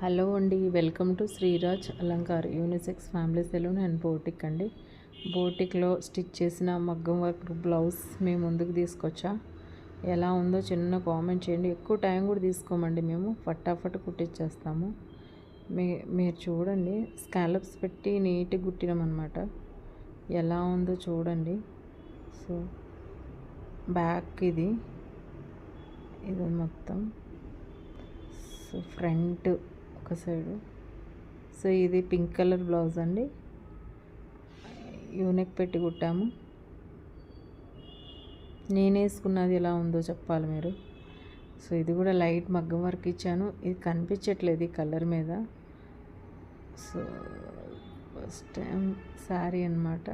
Hello అండి, welcome to Shriraj Alankar unisex family salon and boutique అండి. బోటిక్లో స్టిచ్ చేసిన మగ్గం వర్క్ బ్లౌజ్ మీ ముందుకు తీసుకొచ్చా. ఎలా ఉందో చిన్న కామెంట్ చేయండి. ఎక్కువ టైం కూడా తీసుకోమండి, మేము ఫటాఫట్ కుట్టించేస్తాము. మీరు చూడండి, స్కాలప్స్ పెట్టి నీట్గా కుట్టినామన్నమాట. ఎలా ఉందో చూడండి. సో బ్యాక్ ఇది మొత్తం. సో ఫ్రంట్ ఒక సైడు. సో ఇది పింక్ కలర్ బ్లౌజ్ అండి, యూనెక్ పెట్టి కుట్టాము. నేను వేసుకున్నది ఎలా ఉందో చెప్పాలి మీరు. సో ఇది కూడా లైట్ మగ్గం వర్క్ ఇచ్చాను. ఇది కనిపించట్లేదు ఈ కలర్ మీద. సో ఫస్ట్ టైం శారీ అన్నమాట.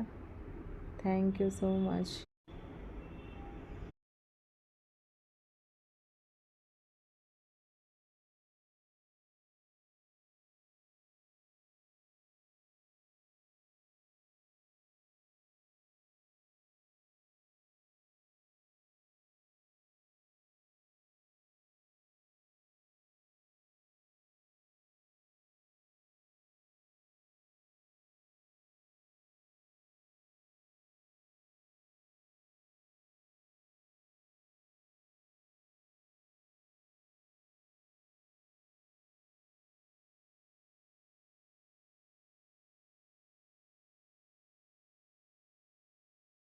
Thank you so much.